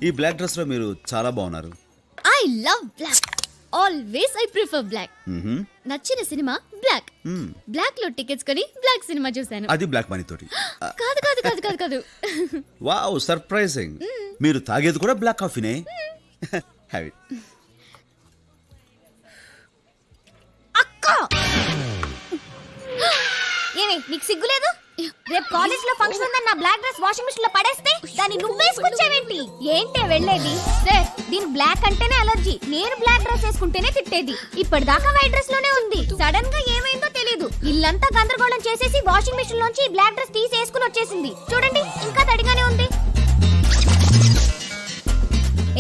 ఈ black dress లో మీరు చాలా బాగున్నారు. I love black. Always I prefer black. నచ్చిన సినిమా బ్లాక్. బ్లాక్ లో టికెట్స్ కొని బ్లాక్ సినిమా చూసాను. అది బ్లాక్ మనీ తోటి. కాదు కాదు కాదు కాదు కాదు. Wow, surprising. మీరు తాగేది కూడా బ్లాక్ కాఫీనే. Have it. అక్క, ఏమి నీకు సిగ్గు లేదు? రేపు కాలేజ్ లో ఫంక్షన్ ఉందని నా బ్లాక్ డ్రెస్ వాషింగ్ మిషన్ లో పడేస్తే దాన్ని నువ్వేసుకొచ్చావేంటి? ఏంటే వెళ్ళేది? సార్, దీని బ్లాక్ అంటేనే అలర్జీ. నేను బ్లాక్ డ్రెస్ వేసుకుంటేనే తిట్టేది. ఇప్పటిదాకా వైట్ డ్రెస్ లోనే ఉంది. సడన్ గా ఏమైందో తెలీదు. ఇల్లంతా గందరగోళం చేసేసి వాషింగ్ మిషన్ లోంచి బ్లాక్ డ్రెస్ తీసి వేసుకుని వచ్చేసింది. చూడండి, ఇంకా తడిగానే ఉంది.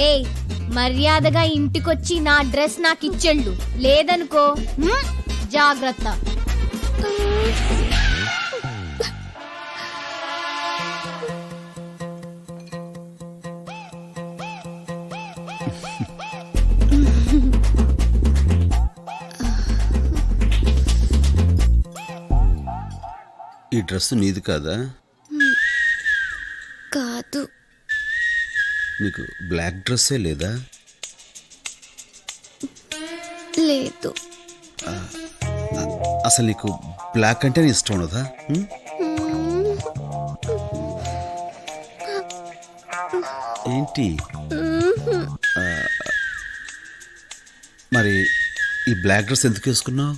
ఏయ్, మర్యాదగా ఇంటికొచ్చి నా డ్రెస్ నాకు ఇచ్చెళ్ళు, లేదనుకో జాగ్రత్త. ఈ డ్రెస్ నీది కాదా? కాదు. నీకు బ్లాక్ డ్రెస్సే లేదా? లేదు. అసలు నీకు బ్లాక్ అంటే ఇష్టం ఉండదా? ఏంటి మరి ఈ బ్లాక్ డ్రెస్ ఎందుకు వేసుకున్నావు?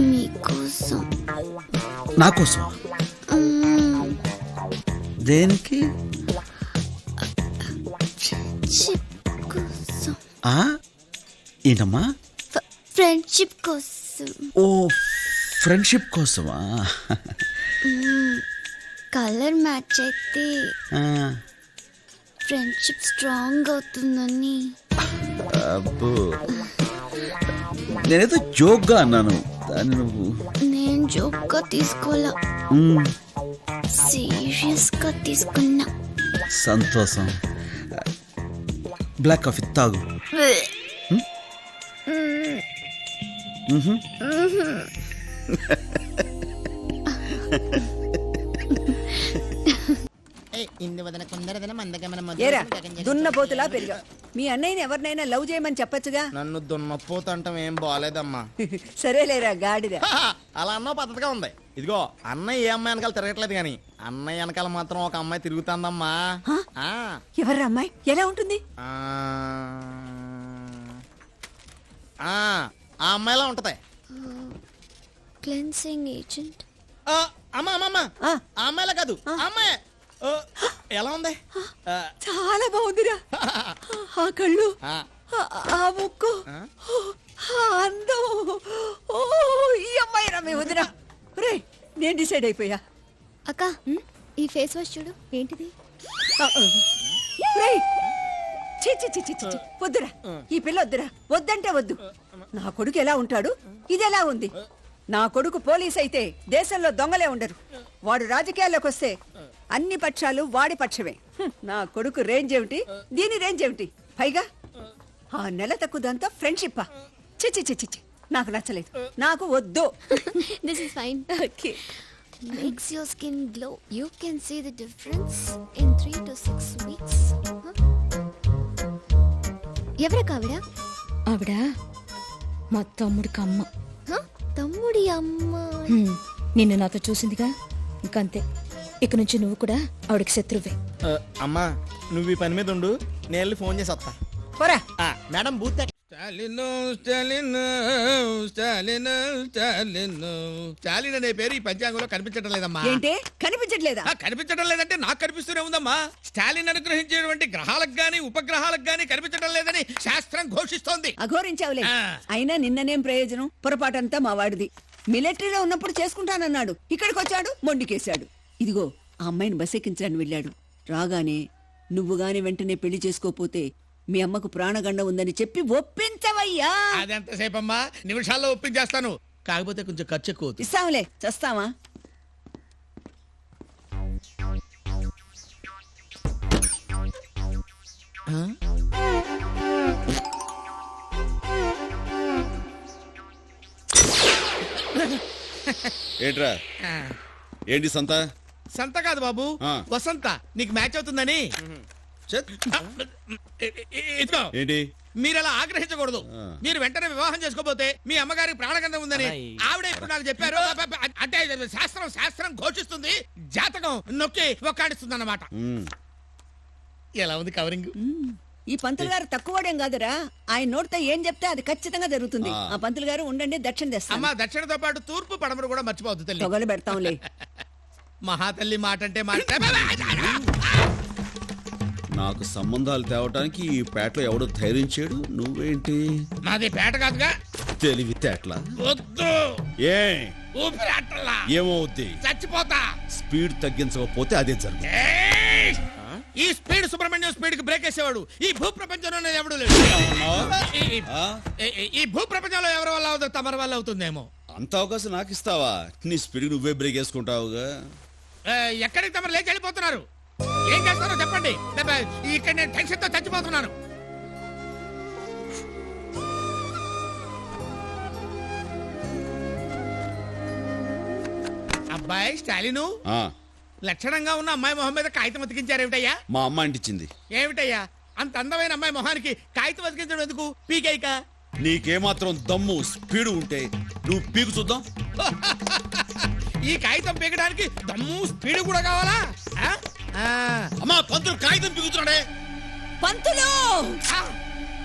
మీకోసం. నా కోసం? దేనికి? ఏంటమ్మా? ఫ్రెండ్షిప్ కోసం. ఓ, ఫ్రెండ్షిప్ కోసమా? కలర్ మ్యాచ్ అయితే ఫ్రెండ్షిప్ స్ట్రాంగ్ అవుతుందని. అబ్బో, నేనేదో జోక్గా అన్నాను. దాన్ని నువ్వు. నేను జోక్గా తీసుకోవాలా, సీరియస్ గా తీసుకున్నా. సంతోషం. బ్లాక్ కాఫీ తాగు. దున్నపోతులా పెరిగా. మీ అన్నయ్యని ఎవరినైనా లవ్ చేయమని చెప్పొచ్చుగా. నన్ను దున్నపోతు అంటాం ఏం బాగాలేదమ్మా. సరేలేరా గాడిద. అలా అన్న పద్ధతిగా ఉంది. ఇదిగో, అన్నయ్య ఏ అమ్మాయి వెనకాల తిరగట్లేదు గాని అన్నయ్య వెనకాల మాత్రం ఒక అమ్మాయి తిరుగుతుందమ్మా. ఎవర్రా అమ్మాయి? ఎలా ఉంటుంది? ఆ అమ్మాయిలా ఉంటది. Cleansing agent. అమ్మా అమ్మమ్మ, ఆ అమ్మాయిలా కాదు, అమ్మాయి. ఎలా ఉంది? చాలా బాగుందిరా. ఆ కళ్ళు, ఆ ముక్కు, అందం. ఓ, ఈ అమ్మాయి రా మీ వదినా. రే, నేను డిసైడ్ అయిపోయా. అక్క, ఈ ఫేస్ వాష్ చూడు. ఏంటిది? వద్దురా, ఈ పిల్ల వద్దురా. వద్దంటే వద్దు. నా కొడుకు ఎలా ఉంటాడు? ఇదెలా ఉంది? నా కొడుకు పోలీస్ అయితే దేశంలో దొంగలే ఉండరు. వాడు రాజకీయాల్లోకి వస్తే అన్ని పక్షాలు వాడి పక్షమే. నా కొడుకు రేంజ్ ఏమిటి, దీని రేంజ్ ఏమిటి? పైగా ఆ నెల తక్కువదంతా ఫ్రెండ్షిప్పా? చిచ్చి చిచ్చి, నాకు నచ్చలేదు. నాకు వద్దు. This is fine. Okay. Makes your skin glow. You can see the difference in 3 to 6 weeks. ఎవరా కావిడ? ఆవిడ మా తమ్ముడికి అమ్మ. తమ్ముడి అమ్మ. నిన్ను నాతో చూసిందిగా, ఇంకంతే. ఇక నుంచి నువ్వు కూడా ఆవిడకి శత్రువే. అమ్మా, నువ్వు ఈ పని మీద ఉండు, నేను వెళ్ళి ఫోన్ చేసి వస్తా. పోరా. Madam booth. స్టాలిన్ అనే పేరు ఈ పంచాంగంలో కనిపించడం లేదమ్మా. ఏంటి కనిపించట్లేదా? కనిపించడం లేదంటే నాకు కనిపిస్తూనే ఉందమ్మా. స్టాలిన్ అనుగ్రహించేటువంటి గ్రహాలకు గాని ఉపగ్రహాలకు గాని కనిపించడం లేదని శాస్త్రం ఘోషిస్తోంది. అఘోరించావులే. అయినా నిన్ననేం ప్రయోజనం? పొరపాటంతా మా వాడిది. మిలిటరీలో ఉన్నప్పుడు చేసుకుంటానన్నాడు, ఇక్కడికి వచ్చాడు మొండికేశాడు. ఇదిగో, ఆ అమ్మాయిని బస్ ఎక్కించడానికి వెళ్ళాడు. రాగానే నువ్వు గాని వెంటనే పెళ్లి చేసుకోపోతే మీ అమ్మకు ప్రాణగండం ఉందని చెప్పి ఒప్పించవయ్యా. అదెంతసేపమ్మా? నిమిషాల్లో ఒప్పించేస్తాను. కాకపోతే కొంచెం ఖర్చు ఎక్కువ. ఇస్తాంలే, చస్తావా? ఏంట్రా, ఏంటి సంత? సంత కాదు బాబు, ఆ. వసంత. నీకు మ్యాచ్ అవుతుందని. చెత్. ఇదిగో, ఏంటి మీరు అలా ఆగ్రహించకూడదు. ఆ. మీరు వెంటనే వివాహం చేసుకోబోతే మీ అమ్మగారికి ప్రాణగంధం ఉందని ఆవిడ ఇప్పుడు నాకు చెప్పారు. అంటే శాస్త్రం శాస్త్రం ఘోషిస్తుంది, జాతకం నొక్కి ఒక్కాడిస్తుంది అన్నమాట. మ్మ్. ఎలా ఉంది కవరింగ్? ఈ పంతులు గారు తక్కువడేం కాదురా, ఆయన నోటితో ఏం చెప్తే అది ఖచ్చితంగా జరుగుతుంది. ఆ. ఆ పంతులు గారు ఉండండి, దక్షిణ తెస్తాం. అమ్మా, దక్షిణతో పాటు తూర్పు పడమరు కూడా మర్చిపోవద్దు తల్లి. తొగలు పెడతాంలే. మహాతల్లి మాట అంటే మాట. నాకు సంబంధాలు తేవటానికి ఈ పేటలో ఎవడో ధైర్యం చేయడు, నువ్వేంటి నాది పేట కాదుగా. తెలివి తేటలా? వద్దు, ఏ ఊపిరి అట్టల్లా, ఏమవుద్ది? చచ్చిపోతా. స్పీడ్ తగ్గించకపోతే అదే జరుగుతుంది. ఏయ్! ఈ స్పీడ్ సుబ్రహ్మణ్యం స్పీడ్ కి బ్రేక్ వేసేవాడు ఈ భూ ప్రపంచంలో ఎవడు లేడు. ఆ? ఈ భూ ప్రపంచంలో ఎవరి వల్ల అవుతుంది, తమరి వల్ల అవుతుందేమో. అంత అవకాశం నాకు ఇస్తావా? నీ స్పీడ్ నువ్వే బ్రేక్ వేసుకుంటావుగా. ఎక్కడికి తమరు లేచి వెళ్ళిపోతున్నారు? ఏం చేస్తారో చెప్పండి. ఇక్కడ నేను టెన్షన్ తో చచ్చిపోతున్నాను. అబ్బాయి స్టాలిను, ఆ, లక్షణంగా ఉన్న అమ్మాయి మొహం మీద కాగితం అతికించారేమిటయ్యా? మా అమ్మ అంటించింది. ఏమిటయ్యా అంత అందమైన అమ్మాయి మొహానికి కాగితం అతికించడం ఎందుకు? పీకైక. నీకేమాత్రం దమ్ము స్పీడ్ ఉంటే నువ్వు పీకు చూద్దాం. ఈ కాగితం పీకడానికి దమ్ము స్పీడ్ కూడా కావాలా? ఆ? ఆ. అమ్మా, పంతులు కాగితం పీకుతున్నాడే. పంతులు ఆ.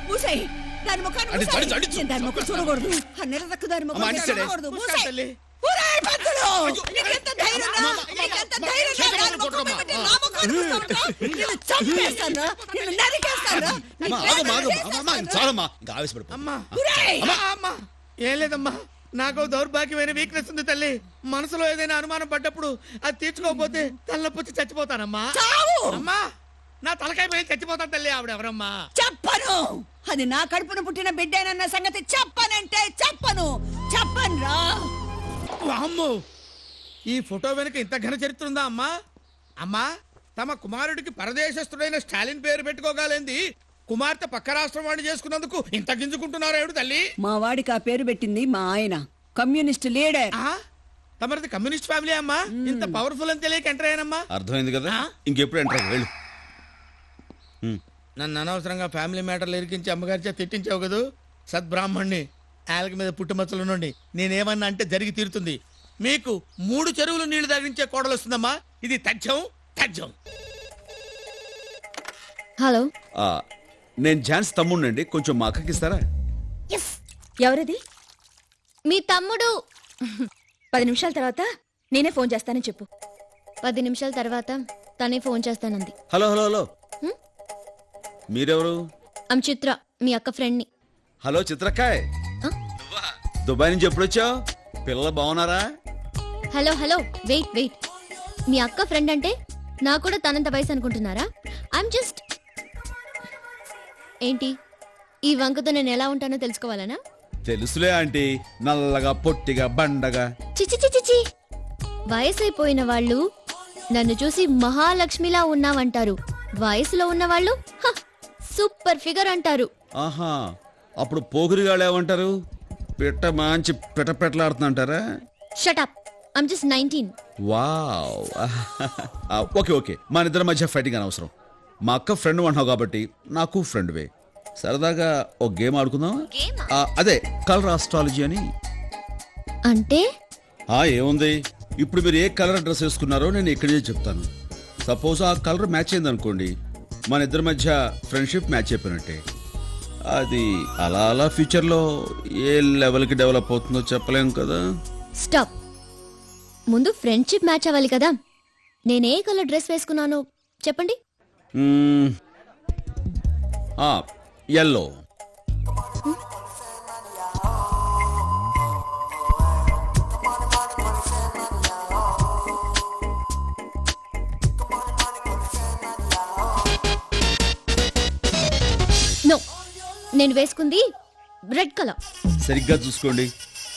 మూసేయ్, దాని ముఖాన్ని అది మూసేయ్. తడి, తడి చూ- నేను దాని ముఖం చూడకూడదు. ఆ నిరదక్కు దాని ముఖం అమ్మ, అనిస్తాడే. చూడకూడదు. మూసుకో మూసేయ్. తల్లి. ఊరేయ్ పంతులు! నీకెంత ధైర్యం రా? నీకెంత ధైర్యం రా? దాని ముఖం పెట్టి నా ముఖాన్ని చూస్తావురా? నిన్ను చంపేస్తానురా, నిన్ను నరికేస్తానురా. అమ్మా, ఆగమ్మా, ఆగమ్మా. అమ్మా, చాలమ్మా, ఇంకా ఆవేశపడిపో. అమ్మా, ఊరేయ్! అమ్మా, ఏం లేదమ్మా, నాకు దౌర్భాగ్యమైన వీక్నెస్ ఉంది తల్లి. మనసులో ఏదైనా అనుమానం పడ్డప్పుడు అది తీర్చుకోకపోతే తలనొప్పి చచ్చిపోతానమ్మా. చావు! అమ్మా, నా తలకాయ పోయి చచ్చిపోతాను తల్లి. ఆవిడెవరమ్మా? చెప్పను. అది నా కడుపున పుట్టిన బిడ్డేనన్న సంగతి చెప్పనంటే చెప్పను. చెప్పనురా. అమ్మో, ఈ ఫోటో వెనుక ఇంత ఘన చరిత్ర ఉందా అమ్మా? అమ్మా, తమ కుమారుడికి పరదేశస్థుడైన స్టాలిన్ పేరు పెట్టుకోగలేంది కుమార్తె పక్క రాష్ట్రం వాడిని చేసుకున్నందుకు ఇంత గింజుకుంటున్నారు ఏమిటి తల్లి? మా వాడికి ఆ పేరు పెట్టింది మా ఆయన, కమ్యూనిస్ట్ లీడర్. ఆ? తమరిది కమ్యూనిస్ట్ ఫ్యామిలీ అమ్మా? ఇంత పవర్ఫుల్ అని తెలియక ఎంటర్ అయ్యానమ్మా. అర్థమైంది కదా, ఆ? ఇంకెప్పుడు ఎంటర్ వెళ్ళు. నన్ను అనవసరంగా ఫ్యామిలీ మ్యాటర్లు ఇరికించి అమ్మగారి చేత తిట్టించావు కదూ. సద్బ్రాహ్మణ్ణి, ఆలకి మీద పుట్టుమచ్చలు నుండి నేనేమన్నా అంటే జరిగి తీరుతుంది. మీకు 3 చెరువులు నీళ్లు తగ్గించే కోడలు వస్తుందమ్మా. ఇది తథ్యం తథ్యం. హలో, ఆ, నేను ఝాన్స్ తమ్ముడినండి, కొంచెం మా అక్కకి ఇస్తారా? ఎవరిది? మీ తమ్ముడు 10 నిమిషాల తర్వాత నేనే ఫోన్ చేస్తానని చెప్పు. 10 నిమిషాల తర్వాత తనే ఫోన్ చేస్తానంది. హలో హలో హలో, మీరెవరు? ఆమె చిత్ర, మీ అక్క ఫ్రెండ్ని. హలో చిత్రకాయ్, దుబాయ్ నుంచి ఎప్పుడు వచ్చావు? పిల్లలు బాగున్నారా? Hello hello, wait wait. మీ అక్క ఫ్రెండ్ అంటే నాకు కూడా తనంత వయసు అనుకుంటున్నారా? I'm just. ఏంటి ఈ వంకతో నేను ఎలా ఉంటానో తెలుసుకోవాలనా? తెలుసులే ఆంటీ, నల్లగా పొట్టిగా బండగా. చిచి చిచి చి. వయసైపోయిన వాళ్ళు నన్ను చూసి మహాలక్ష్మిలా ఉన్నావంటారు. వయసులో ఉన్నవాళ్ళు హ, సూపర్ ఫిగర్ అంటారు. ఆహా, అప్పుడు పోగురిగాళ్ళు ఏమంటారు? పిట్ట మంచి పిట్టపెట్టలాడుతుంటారా? Shut up, I'm just 19. Wow. Okay okay, మన ఇద్దరి మధ్య ఫైటింగ్ అనవసరం. మా అక్క ఫ్రెండ్ అంటున్నావు కాబట్టి నాకు ఫ్రెండ్వే. సరదాగా ఒక గేమ్ ఆడుకుందాం. అదే కలర్ ఆస్ట్రాలజీ అని. అంటే ఏముంది, ఇప్పుడు మీరు ఏ కలర్ డ్రెస్ వేసుకున్నారో నేను ఇక్కడి నుంచి చెప్తాను. సపోజ్ ఆ కలర్ మ్యాచ్ అయింది అనుకోండి, మన ఇద్దరి మధ్య ఫ్రెండ్షిప్ మ్యాచ్ అయిపోయినట్టే. అది అలా అలా ఫ్యూచర్లో ఏ లెవెల్కి డెవలప్ అవుతుందో చెప్పలేం కదా. స్టాప్. ముందు ఫ్రెండ్షిప్ మ్యాచ్ అవ్వాలి కదా. నేనే కలర్ డ్రెస్ వేసుకున్నాను చెప్పండి. ఎల్లో. నో, నేను వేసుకుంది రెడ్ కలర్. సరిగ్గా చూసుకోండి,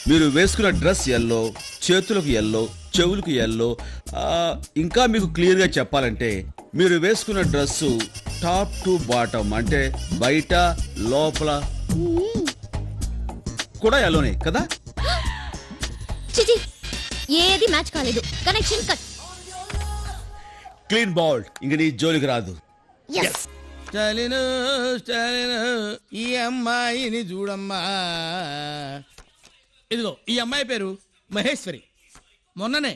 మీరు వేసుకున్న డ్రెస్ ఎల్లో, చేతులకు ఎల్లో, చెవులకు ఎల్లో. ఇంకా మీకు క్లియర్గా చెప్పాలంటే మీరు వేసుకున్న డ్రెస్సు టాప్ టు బాటమ్ అంటే బయట లోపల కూడా ఎల్లోనే కదా. చిచి, ఏది మ్యాచ్ కాలేదు. Connection cut. క్లీన్ బాల్డ్ ఇంక నీ జోలికి రాదు. స్టాలిన్ స్టాలిన్ ఈ అమ్మాయిని చూడమ్మా. ఇదిగో ఈ అమ్మాయి పేరు మహేశ్వరి. మొన్ననే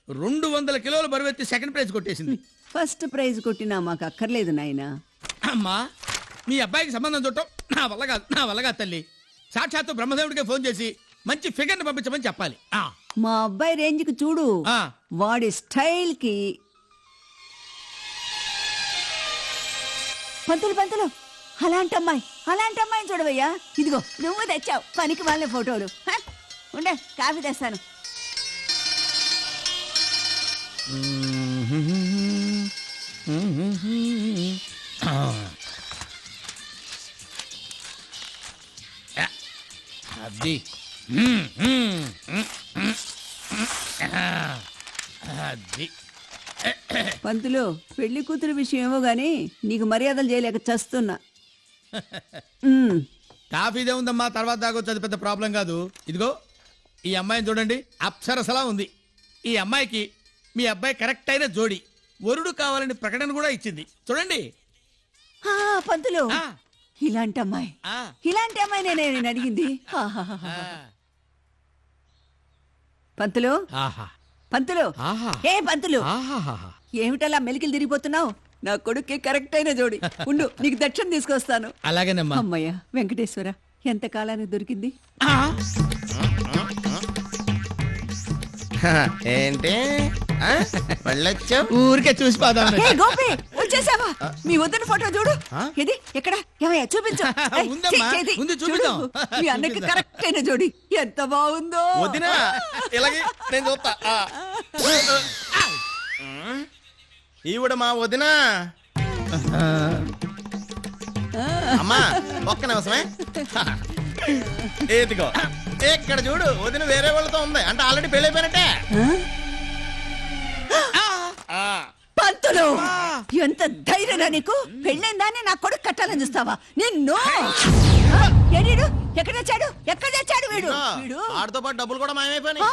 200 కిలోల బరువెత్తి సెకండ్ ప్రైజ్ కొట్టేసింది. ఫస్ట్ ప్రైజ్ కొట్టినా మాకు అక్కర్లేదు నాయనా. అమ్మా మీ అబ్బాయికి సంబంధం చూడటం నా వల్ల కాదు తల్లి. సాక్షాత్తు బ్రహ్మదేవుడికే ఫోన్ చేసి మంచి ఫిగర్ని పంపించమని చెప్పాలి. మా అబ్బాయి రేంజ్ కి చూడు, ఆ. వాడి స్టైల్ కి. పంతులు అలాంటి అమ్మాయిని చూడవయ్యా. ఇదిగో నువ్వు తెచ్చావు పనికి వాళ్ళ ఫోటోలు. ఉండే కాఫీ తెస్తాను. అది అది పంతులు పెళ్లి కూతురు విషయం ఏమో గాని నీకు మర్యాదలు చేయలేక చస్తున్నా. కాఫీదే ఉందమ్మా, తర్వాత తాగొచ్చు, అది పెద్ద ప్రాబ్లం కాదు. ఇదిగో ఈ అమ్మాయిని చూడండి, అప్సరసలా ఉంది. ఈ అమ్మాయికి మీ అబ్బాయి కరెక్ట్ అయిన జోడి, వరుడు కావాలని ప్రకటన కూడా ఇచ్చింది. చూడండి. పంతులు ఆ. ఇలాంటి అమ్మాయి ఆ. నేను అడిగింది. పంతులు ఆహా పంతులు ఆహా. ఏ పంతులు ఆహాహా. ఏమిటలా మెలికలు తిరిగిపోతున్నావు? నా కొడుక్కి కరెక్ట్ అయిన జోడి. ఉండు నీకు దక్షిణ తీసుకొస్తాను. అలాగేనమ్మా. అమ్మయ్య వెంకటేశ్వర, ఎంత కాలానికి దొరికింది. ఏంటి వెళ్ళొచ్చా? ఊరికే చూసి పోదాం. ఏ గోపి వచ్చేసావా? మీ వద్దన ఫోటో చూడు. ఇది ఎక్కడ ఏమయ్యా చూపించు. ఏయ్, ఉందమ్మా, చెయ్, చెయ్, ఉంది, చూపిద్దాం. చూడు. మీ అన్నకి కరెక్ట్ అయిన జోడి ఎంత బాగుందో. వదినా ఇలాగే నేను చూస్తా. ఈవిడ మా వదినా. అమ్మా ఒక్క నిమిషమే. ఏదిగో ఇక్కడ చూడు, వదిన వేరే వాళ్ళతో ఉంది అంటే ఆల్రెడీ పెళ్లి అయిపోయినట్టే. పంతులు ఎంత ధైర్యరా నీకు? పెళ్ళైందాన్ని నా కొడుకు కట్టాలని చూస్తావా? నిన్ను ఎక్కడ తెచ్చాడు వీడు? ఆడితో పాటు డబ్బులు కూడా మాయమైపోయినాయి.